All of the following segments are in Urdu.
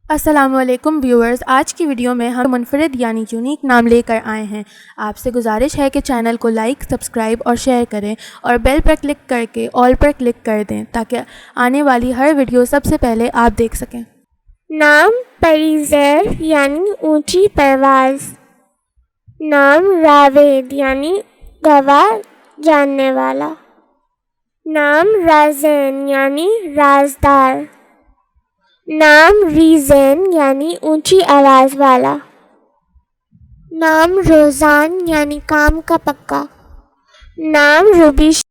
السلام علیکم ویورز، آج کی ویڈیو میں ہم منفرد یعنی یونیک نام لے کر آئے ہیں۔ آپ سے گزارش ہے کہ چینل کو لائک، سبسکرائب اور شیئر کریں اور بیل پر کلک کر کے آل پر کلک کر دیں تاکہ آنے والی ہر ویڈیو سب سے پہلے آپ دیکھ سکیں۔ نام پریزیر یعنی اونچی پرواز۔ نام راوید یعنی گواہ جاننے والا۔ نام رازین یعنی رازدار۔ نام ریزین یعنی اونچی آواز والا۔ نام روزان یعنی کام کا پکا۔ نام روبیش۔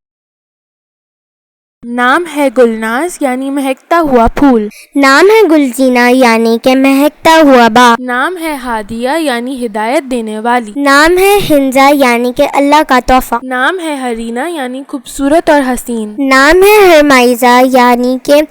نام ہے گلناز یعنی مہکتا ہوا پھول۔ نام ہے گلزینہ یعنی کہ مہکتا ہوا باغ۔ نام ہے ہادیہ یعنی ہدایت دینے والی۔ نام ہے ہنزا یعنی کہ اللہ کا تحفہ۔ نام ہے ہرینا یعنی خوبصورت اور حسین۔ نام ہے ہرمائزہ یعنی کہ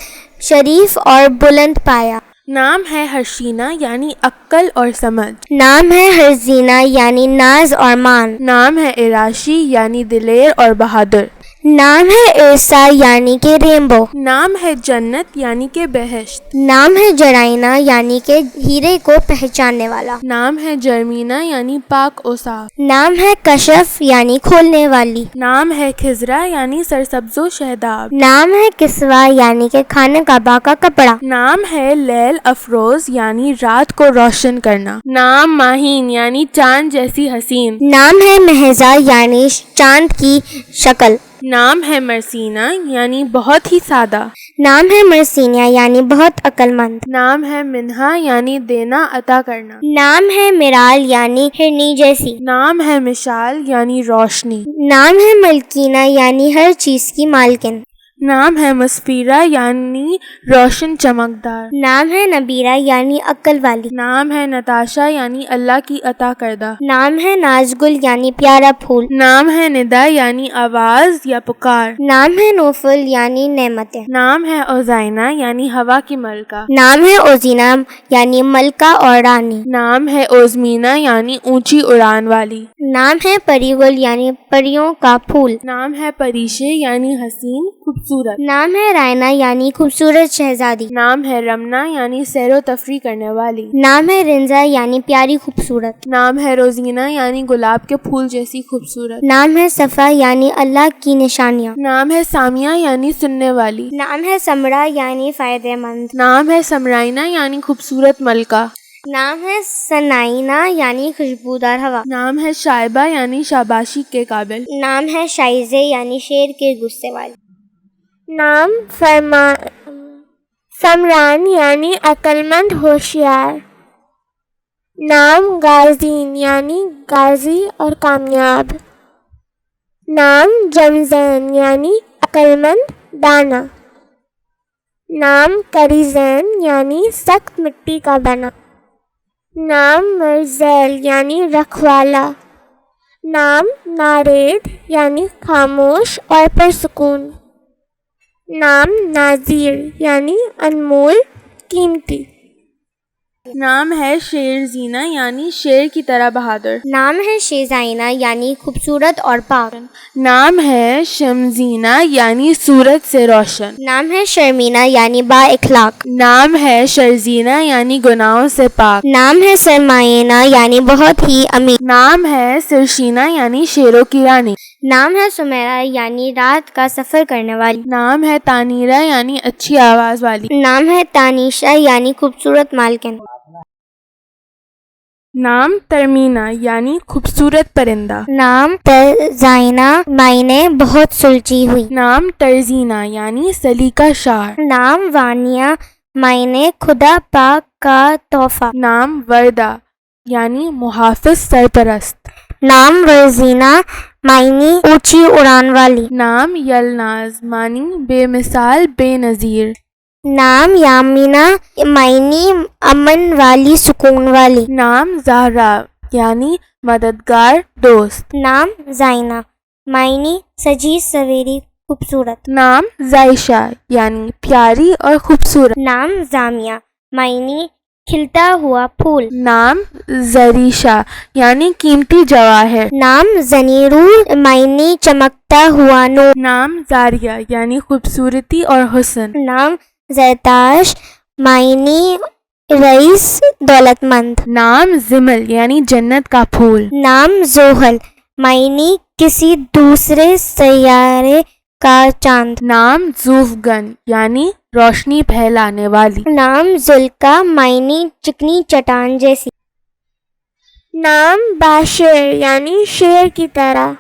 شریف اور بلند پایا۔ نام ہے ہرشینہ یعنی عقل اور سمجھ۔ نام ہے ہرزینہ یعنی ناز اور مان۔ نام ہے اراشی یعنی دلیر اور بہادر۔ نام ہے ارسا یعنی کہ رینبو۔ نام ہے جنت یعنی کہ بہشت۔ نام ہے جرائنا یعنی کہ ہیرے کو پہچاننے والا۔ نام ہے جرمینا یعنی پاک و صاف۔ نام ہے کشف یعنی کھولنے والی۔ نام ہے خضرا یعنی سرسبز و شہداب۔ نام ہے کسوا یعنی کہ خانہ کعبہ کا کپڑا۔ نام ہے لیل افروز یعنی رات کو روشن کرنا۔ نام ماہین یعنی چاند جیسی حسین۔ نام ہے مہزا یعنی چاند کی شکل۔ نام ہے مرسینہ یعنی بہت ہی سادہ۔ نام ہے مرسینیا یعنی بہت عقل مند۔ نام ہے منہا یعنی دینا عطا کرنا۔ نام ہے مرال یعنی ہرنی جیسی۔ نام ہے مشال یعنی روشنی۔ نام ہے ملکینہ یعنی ہر چیز کی مالکن۔ نام ہے مسفیرہ یعنی روشن چمکدار۔ نام ہے نبیرہ یعنی عقل والی۔ نام ہے نتاشا یعنی اللہ کی عطا کردہ۔ نام ہے نازگل یعنی پیارا پھول۔ نام ہے ندا یعنی آواز یا پکار۔ نام ہے نوفل یعنی نعمتیں۔ نام ہے اوزائنا یعنی ہوا کی ملکہ۔ نام ہے اوزینہ یعنی ملکہ اور رانی۔ نام ہے اوزمینا یعنی اونچی اڑان والی۔ نام ہے پریگل یعنی پریوں کا پھول۔ نام ہے پریشے یعنی حسین خوبصورت۔ نام ہے رائنا یعنی خوبصورت شہزادی۔ نام ہے رمنا یعنی سیر و تفریح کرنے والی۔ نام ہے رنزا یعنی پیاری خوبصورت۔ نام ہے روزینہ یعنی گلاب کے پھول جیسی خوبصورت۔ نام ہے صفا یعنی اللہ کی نشانیاں۔ نام ہے سامیہ یعنی سننے والی۔ نام ہے سمرا یعنی فائدہ مند۔ نام ہے سمرائنا یعنی خوبصورت ملکہ۔ نام ہے سنائنا یعنی خوشبودار ہوا۔ نام ہے شائبہ یعنی شاباشی کے قابل۔ نام ہے شائزے یعنی شیر کے غصے والی۔ نام سمران یعنی عقل مند ہوشیار۔ نام غازین یعنی غازی اور کامیاب۔ نام جمزین یعنی عقل مند دانا۔ نام کریزین یعنی سخت مٹی کا بنا۔ نام مرزیل یعنی رکھوالا۔ نام نارید یعنی خاموش اور پرسکون۔ نام نازیر یعنی انمول قیمتی۔ نام ہے شیر زینہ یعنی شیر کی طرح بہادر۔ نام ہے شیزائنہ یعنی خوبصورت اور پاک۔ نام ہے شمزینہ یعنی سورج سے روشن۔ نام ہے شرمینہ یعنی با اخلاق۔ نام ہے شرزینہ یعنی گناہوں سے پاک۔ نام ہے سرمائنہ یعنی بہت ہی امیر۔ نام ہے سرشینہ یعنی شیروں کی رانی۔ نام ہے سمیرہ یعنی رات کا سفر کرنے والی۔ نام ہے تانیرہ یعنی اچھی آواز والی۔ نام ہے تانیشہ یعنی خوبصورت مالکن۔ نام ترمینہ یعنی خوبصورت پرندہ۔ نام ترزائنہ معنی بہت سلجھی ہوئی۔ نام ترزینہ یعنی سلیقہ شعر۔ نام وانیہ معنی خدا پاک کا تحفہ۔ نام وردہ یعنی محافظ سرپرست۔ نام ورزینہ معنی اونچی اڑان والی۔ نام یلناز معنی بے مثال بے نظیر۔ نام یامینہ معنی امن والی سکون والی۔ نام زہرا یعنی مددگار دوست۔ نام زائنہ معنی سجی سویری خوبصورت۔ نام زائشہ یعنی پیاری اور خوبصورت۔ نام زامیہ معنی کھلتا ہوا پھول۔ نام زریشہ یعنی قیمتی جواہر۔ نام زنیرور معنی چمکتا ہوا نور۔ نام زاریہ یعنی خوبصورتی اور حسن۔ نام زیتاش معنی رئیس دولت مند. نام زمل یعنی جنت کا پھول. نام زحل معنی کسی دوسرے سیارے کا چاند. نام زوفگن یعنی روشنی پھیلانے والی. نام ذوالقا معنی چکنی چٹان جیسی. نام باشیر یعنی شیر کی طرح.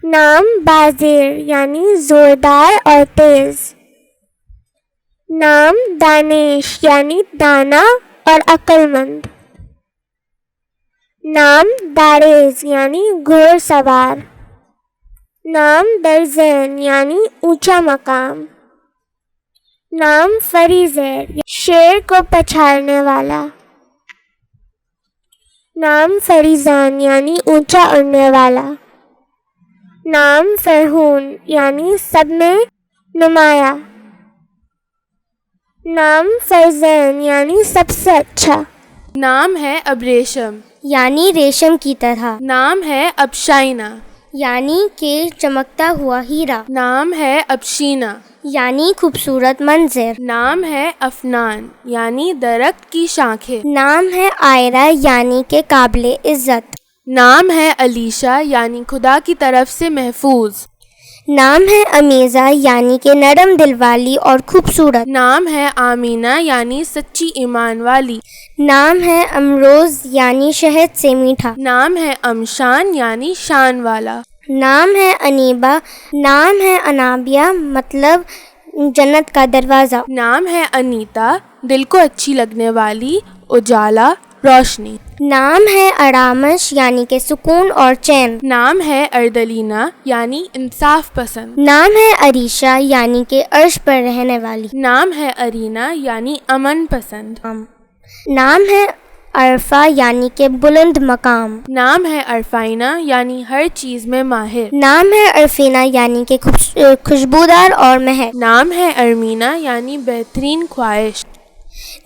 نام بازیر یعنی زوردار اور تیز. نام دانش یعنی دانا اور عقل مند. نام داریز یعنی گھوڑ سوار. نام درزین یعنی اونچا مقام. نام فریزیر شیر کو پچھاڑنے والا. نام فریزان یعنی اونچا اڑنے والا. نام فرحون یعنی سب میں نمایاں. نام فرزین یعنی سب سے اچھا. نام ہے ابریشم یعنی ریشم کی طرح. نام ہے ابشائنا یعنی کہ چمکتا ہوا ہیرا. نام ہے ابشینا یعنی خوبصورت منظر. نام ہے افنان یعنی درخت کی شاخیں. نام ہے آئرہ یعنی کہ قابل عزت. نام ہے علیشا یعنی خدا کی طرف سے محفوظ. نام ہے امیزہ یعنی کہ نرم دل والی اور خوبصورت. نام ہے آمینہ یعنی سچی ایمان والی. نام ہے امروز یعنی شہد سے میٹھا. نام ہے امشان یعنی شان والا. نام ہے انیبا. نام ہے انابیہ مطلب جنت کا دروازہ. نام ہے انیتا دل کو اچھی لگنے والی اجالا روشنی. نام ہے ارامش یعنی کہ سکون اور چین. نام ہے اردلینا یعنی انصاف پسند. نام ہے عریشہ یعنی کہ عرش پر رہنے والی. نام ہے ارینا یعنی امن پسند. نام ہے عرفہ یعنی کہ بلند مقام. نام ہے عرفائنا یعنی ہر چیز میں ماہر. نام ہے عرفینہ یعنی کہ خوشبودار اور مہک. نام ہے ارمینا یعنی بہترین خواہش.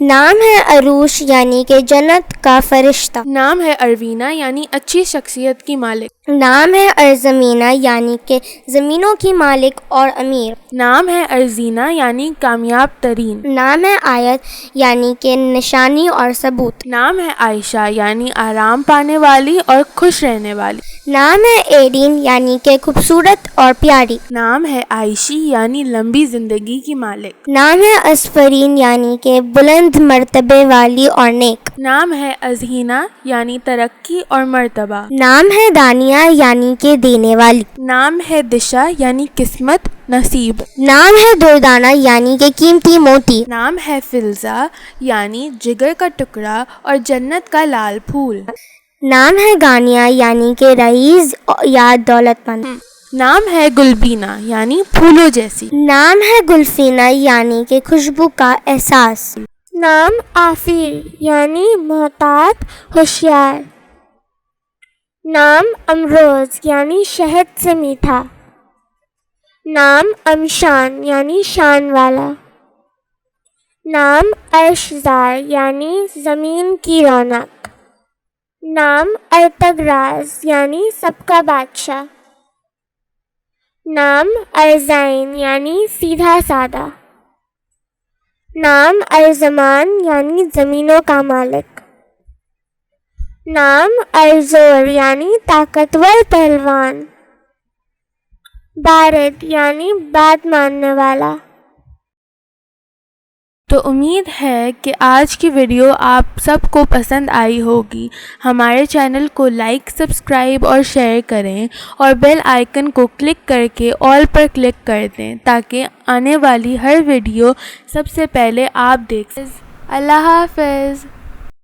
نام ہے عروش یعنی کہ جنت کا فرشتہ. نام ہے اروینا یعنی اچھی شخصیت کی مالک. نام ہے ارزمینہ یعنی کہ زمینوں کی مالک اور امیر. نام ہے ارزینہ یعنی کامیاب ترین. نام ہے آیت یعنی کہ نشانی اور ثبوت. نام ہے عائشہ یعنی آرام پانے والی اور خوش رہنے والی. نام ہے ایرین یعنی کہ خوبصورت اور پیاری. نام ہے عائشی یعنی لمبی زندگی کی مالک. نام ہے اسفرین یعنی کہ بلند مرتبے والی اور نیک. نام ہے ازہینہ یعنی ترقی اور مرتبہ. نام ہے دانیہ یعنی کہ دینے والی. نام ہے دشا یعنی قسمت نصیب. نام ہے دردانہ یعنی کہ قیمتی موتی. نام ہے فلزہ یعنی جگر کا ٹکڑا اور جنت کا لال پھول. نام ہے گانیہ یعنی کہ رئیس یا دولت مند. نام ہے گلبینہ یعنی پھولوں جیسی. نام ہے گلفینہ یعنی کہ خوشبو کا احساس. نام آفیر یعنی محتاط ہوشیار. نام امروز یعنی شہد سے میٹھا. نام امشان یعنی شان والا. نام عرشزار یعنی زمین کی رونق. نام ارتگراز یعنی سب کا بادشاہ. نام ارزائن یعنی سیدھا سادہ. نام ارزمان یعنی زمینوں کا مالک. نام ارزور یعنی طاقتور پہلوان. بارد یعنی بات ماننے والا. تو امید ہے کہ آج کی ویڈیو آپ سب کو پسند آئی ہوگی. ہمارے چینل کو لائک، سبسکرائب اور شیئر کریں اور بیل آئیکن کو کلک کر کے آل پر کلک کر دیں تاکہ آنے والی ہر ویڈیو سب سے پہلے آپ دیکھ سکیں. اللہ حافظ.